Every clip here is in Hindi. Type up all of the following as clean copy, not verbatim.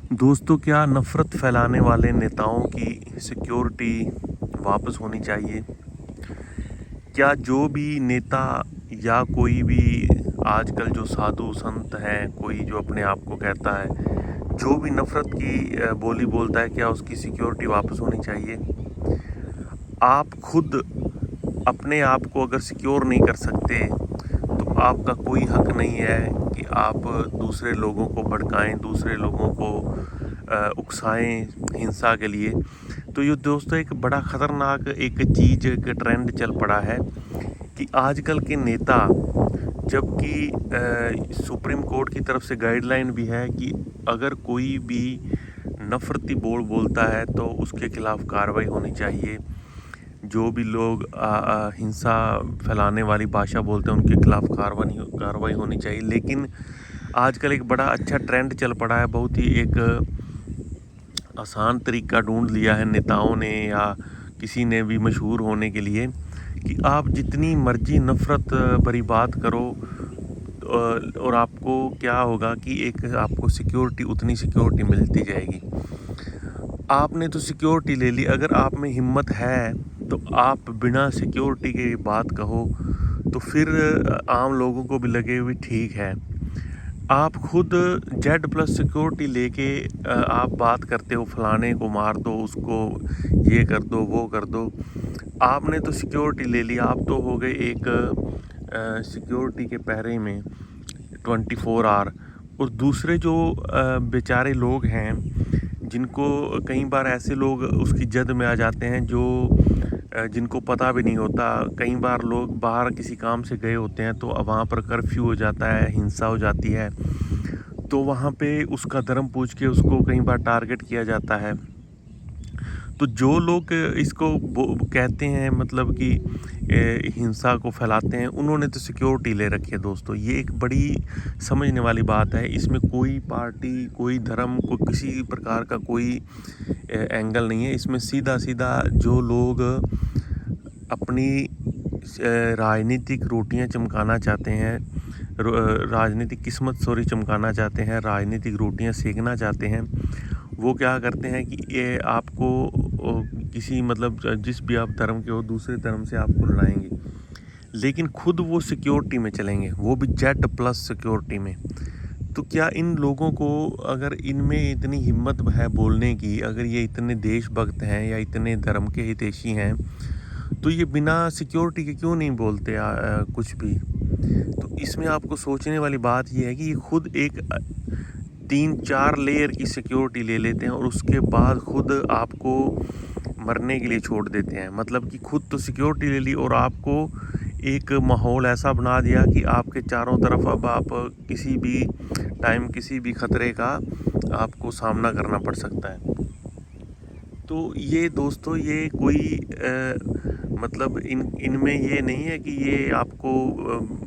दोस्तों, क्या नफ़रत फैलाने वाले नेताओं की सिक्योरिटी वापस होनी चाहिए? क्या जो भी नेता या कोई भी आजकल जो साधु संत हैं, कोई जो अपने आप को कहता है, जो भी नफ़रत की बोली बोलता है, क्या उसकी सिक्योरिटी वापस होनी चाहिए? आप खुद अपने आप को अगर सिक्योर नहीं कर सकते, तो आपका कोई हक नहीं है कि आप दूसरे लोगों को भड़काएँ, दूसरे लोगों को उकसाएँ हिंसा के लिए। तो ये दोस्तों एक बड़ा ख़तरनाक एक चीज़, एक ट्रेंड चल पड़ा है कि आजकल के नेता, जबकि सुप्रीम कोर्ट की तरफ से गाइडलाइन भी है कि अगर कोई भी नफ़रती बोलता है तो उसके खिलाफ़ कार्रवाई होनी चाहिए। जो भी लोग हिंसा फैलाने वाली भाषा बोलते हैं उनके खिलाफ़ कार्रवाई होनी चाहिए। लेकिन आजकल एक बड़ा अच्छा ट्रेंड चल पड़ा है, बहुत ही एक आसान तरीका ढूंढ लिया है नेताओं ने या किसी ने भी मशहूर होने के लिए कि आप जितनी मर्जी नफ़रत भरी बात करो, और आपको क्या होगा कि एक आपको सिक्योरिटी, उतनी सिक्योरिटी मिलती जाएगी। आपने तो सिक्योरिटी ले ली, अगर आप में हिम्मत है तो आप बिना सिक्योरिटी के बात कहो, तो फिर आम लोगों को भी लगे हुए ठीक है। आप खुद जेड प्लस सिक्योरिटी लेके आप बात करते हो, फलाने को मार दो, उसको ये कर दो, वो कर दो। आपने तो सिक्योरिटी ले ली, आप तो हो गए एक सिक्योरिटी के पहरे में 24 आवर। और दूसरे जो बेचारे लोग हैं, जिनको कई बार ऐसे लोग उसकी जद में आ जाते हैं जो जिनको पता भी नहीं होता। कई बार लोग बाहर किसी काम से गए होते हैं, तो वहाँ पर कर्फ्यू हो जाता है, हिंसा हो जाती है, तो वहाँ पे उसका धर्म पूछ के उसको कई बार टारगेट किया जाता है। तो जो लोग इसको कहते हैं, मतलब कि हिंसा को फैलाते हैं, उन्होंने तो सिक्योरिटी ले रखी है दोस्तों। ये एक बड़ी समझने वाली बात है। इसमें कोई पार्टी, कोई धर्म को, किसी प्रकार का कोई एंगल नहीं है। इसमें सीधा सीधा जो लोग अपनी राजनीतिक रोटियां चमकाना चाहते हैं, राजनीतिक किस्मत चमकाना चाहते हैं, राजनीतिक रोटियां सेकना चाहते हैं, वो क्या करते हैं कि ये आपको किसी, मतलब जिस भी आप धर्म के हो, दूसरे धर्म से आपको लड़ाएंगे, लेकिन खुद वो सिक्योरिटी में चलेंगे, वो भी जेड प्लस सिक्योरिटी में। तो क्या इन लोगों को, अगर इनमें इतनी हिम्मत है बोलने की, अगर ये इतने देशभक्त हैं या इतने धर्म के हितैषी हैं, तो ये बिना सिक्योरिटी के क्यों नहीं बोलते कुछ भी? तो इसमें आपको सोचने वाली बात ये है कि ये खुद एक 3-4 लेयर की सिक्योरिटी ले लेते हैं और उसके बाद खुद आपको मरने के लिए छोड़ देते हैं। मतलब कि खुद तो सिक्योरिटी ले ली और आपको एक माहौल ऐसा बना दिया कि आपके चारों तरफ अब आप किसी भी टाइम, किसी भी खतरे का आपको सामना करना पड़ सकता है। तो ये दोस्तों, ये कोई मतलब इनमें ये नहीं है कि ये आपको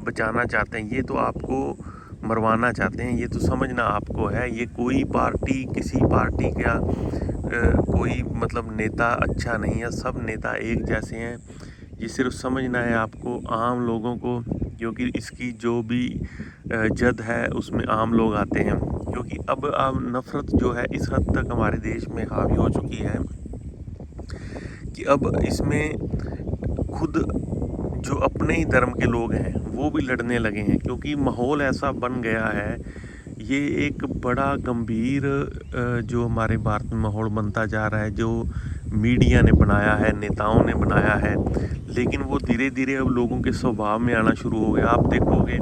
बचाना चाहते हैं, ये तो आपको मरवाना चाहते हैं। ये तो समझना आपको है, ये कोई पार्टी, किसी पार्टी का कोई मतलब नेता अच्छा नहीं है। सब नेता एक जैसे हैं। ये सिर्फ समझना है आपको, आम लोगों को, क्योंकि इसकी जो भी जद है उसमें आम लोग आते हैं। क्योंकि अब नफ़रत जो है इस हद तक हमारे देश में हावी हो चुकी है कि अब इसमें खुद जो अपने ही धर्म के लोग हैं वो भी लड़ने लगे हैं, क्योंकि माहौल ऐसा बन गया है। ये एक बड़ा गंभीर जो हमारे भारत में माहौल बनता जा रहा है, जो मीडिया ने बनाया है, नेताओं ने बनाया है, लेकिन वो धीरे धीरे अब लोगों के स्वभाव में आना शुरू हो गया। आप देखोगे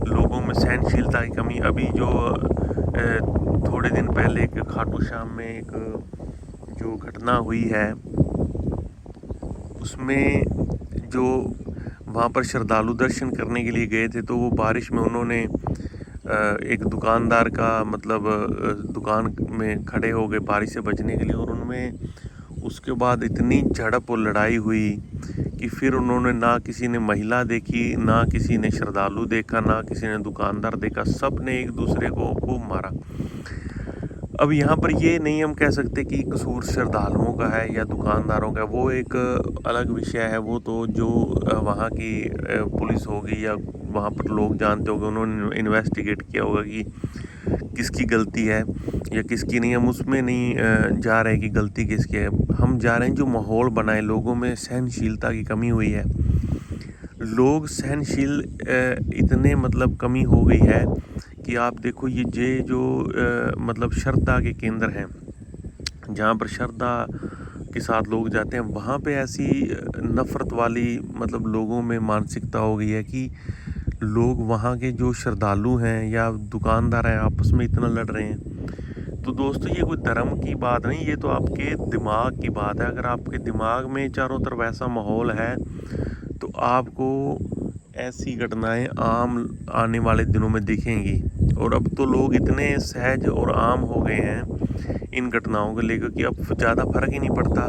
लोगों में सहनशीलता की कमी। अभी जो थोड़े दिन पहले एक खाटू श्याम में एक जो घटना हुई है, उसमें जो वहाँ पर श्रद्धालु दर्शन करने के लिए गए थे, तो वो बारिश में उन्होंने एक दुकानदार का, मतलब दुकान में खड़े हो गए बारिश से बचने के लिए, और उनमें उसके बाद इतनी झड़प और लड़ाई हुई कि फिर उन्होंने, ना किसी ने महिला देखी, ना किसी ने श्रद्धालु देखा, ना किसी ने दुकानदार देखा, सब ने एक दूसरे को खूब मारा। अब यहाँ पर ये नहीं हम कह सकते कि कसूर श्रद्धालुओं का है या दुकानदारों का, वो एक अलग विषय है। वो तो जो वहाँ की पुलिस होगी या वहाँ पर लोग जानते होंगे, उन्होंने इन्वेस्टिगेट किया होगा कि किसकी गलती है या किसकी नहीं, हम उसमें नहीं जा रहे कि गलती किसकी है। हम जा रहे हैं जो माहौल बना है, लोगों में सहनशीलता की कमी हुई है। लोग सहनशील इतने मतलब कमी हो गई है कि आप देखो ये जो मतलब श्रद्धा के केंद्र हैं, जहाँ पर श्रद्धा के साथ लोग जाते हैं, वहाँ पे ऐसी नफ़रत वाली मतलब लोगों में मानसिकता हो गई है कि लोग वहाँ के जो श्रद्धालु हैं या दुकानदार हैं आपस में इतना लड़ रहे हैं। तो दोस्तों ये कोई धर्म की बात नहीं, ये तो आपके दिमाग की बात है। अगर आपके दिमाग में चारों तरफ ऐसा माहौल है तो आपको ऐसी घटनाएं आम आने वाले दिनों में दिखेंगी। और अब तो लोग इतने सहज और आम हो गए हैं इन घटनाओं को लेकर कि अब ज़्यादा फर्क ही नहीं पड़ता,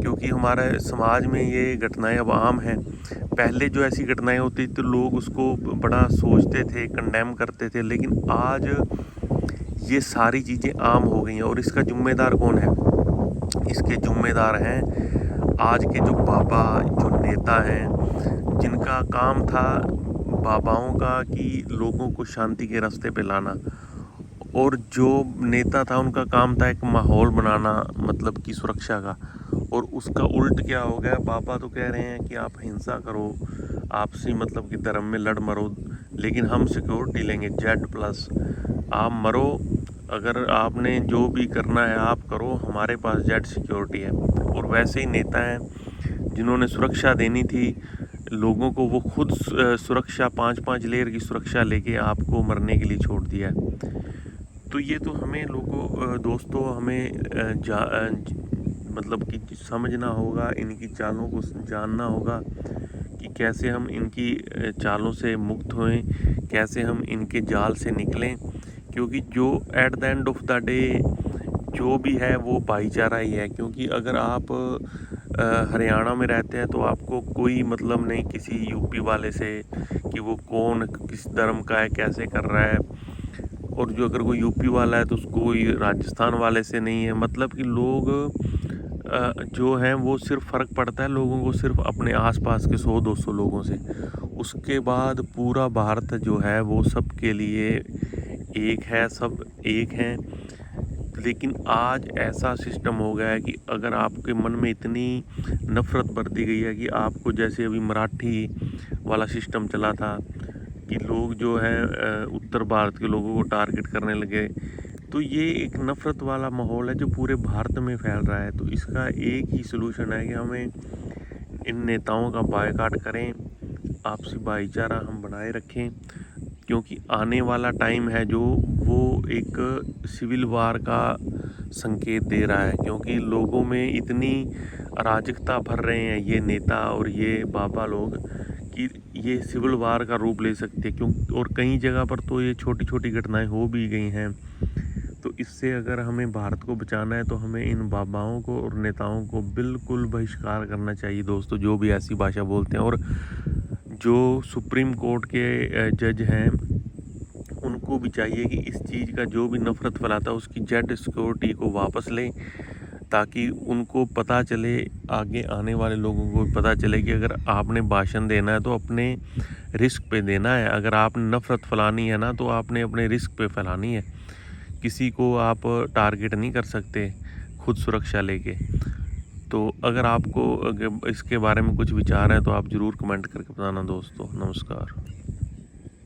क्योंकि हमारे समाज में ये घटनाएं अब आम हैं। पहले जो ऐसी घटनाएं होती तो लोग उसको बड़ा सोचते थे, कंडेम करते थे, लेकिन आज ये सारी चीज़ें आम हो गई हैं। और इसका जिम्मेदार कौन है? इसके जिम्मेदार हैं आज के जो बाबा, जो नेता हैं, जिनका काम था बाबाओं का कि लोगों को शांति के रास्ते पे लाना। और जो नेता था उनका काम था एक माहौल बनाना, मतलब कि सुरक्षा का। और उसका उल्ट क्या हो गया? बाबा तो कह रहे हैं कि आप हिंसा करो, आपसी मतलब कि धर्म में लड़ मरो, लेकिन हम सिक्योरिटी लेंगे Z+। आप मरो, अगर आपने जो भी करना है आप करो, हमारे पास जेड सिक्योरिटी है। और वैसे ही नेता हैं जिन्होंने सुरक्षा देनी थी लोगों को, वो खुद सुरक्षा 5-5 लेयर की सुरक्षा लेके आपको मरने के लिए छोड़ दिया है। तो ये तो हमें लोगों दोस्तों हमें मतलब कि समझना होगा, इनकी चालों को जानना होगा कि कैसे हम इनकी चालों से मुक्त होएं, कैसे हम इनके जाल से निकलें। क्योंकि जो at the end of the day जो भी है वो भाईचारा ही है। क्योंकि अगर आप हरियाणा में रहते हैं तो आपको कोई मतलब नहीं किसी यूपी वाले से कि वो कौन किस धर्म का है, कैसे कर रहा है। और जो अगर कोई यूपी वाला है तो उसको कोई राजस्थान वाले से नहीं है। मतलब कि लोग जो हैं वो सिर्फ फ़र्क पड़ता है लोगों को सिर्फ अपने आसपास के 100-200 लोगों से। उसके बाद पूरा भारत जो है वो सबके लिए एक है, सब एक हैं। लेकिन आज ऐसा सिस्टम हो गया है कि अगर आपके मन में इतनी नफ़रत भर दी गई है कि आपको, जैसे अभी मराठी वाला सिस्टम चला था कि लोग जो है उत्तर भारत के लोगों को टारगेट करने लगे, तो ये एक नफ़रत वाला माहौल है जो पूरे भारत में फैल रहा है। तो इसका एक ही सलूशन है कि हमें इन नेताओं का बायकॉट करें, आपसी भाईचारा हम बनाए रखें। क्योंकि आने वाला टाइम है जो वो एक सिविल वार का संकेत दे रहा है। क्योंकि लोगों में इतनी अराजकता भर रहे हैं ये नेता और ये बाबा लोग कि ये सिविल वार का रूप ले सकते हैं। और कई जगह पर तो ये छोटी छोटी घटनाएं हो भी गई हैं। तो इससे अगर हमें भारत को बचाना है तो हमें इन बाबाओं को और नेताओं को बिल्कुल बहिष्कार करना चाहिए दोस्तों, जो भी ऐसी भाषा बोलते हैं। और जो सुप्रीम कोर्ट के जज हैं उनको भी चाहिए कि इस चीज़ का जो भी नफ़रत फैलाता है उसकी जेड सिक्योरिटी को वापस लें, ताकि उनको पता चले, आगे आने वाले लोगों को पता चले कि अगर आपने भाषण देना है तो अपने रिस्क पे देना है। अगर आपने नफ़रत फैलानी है ना तो आपने अपने रिस्क पे फैलानी है। किसी को आप टारगेट नहीं कर सकते खुद सुरक्षा लेके। तो अगर आपको इसके बारे में कुछ विचार है तो आप ज़रूर कमेंट करके बताना दोस्तों। नमस्कार।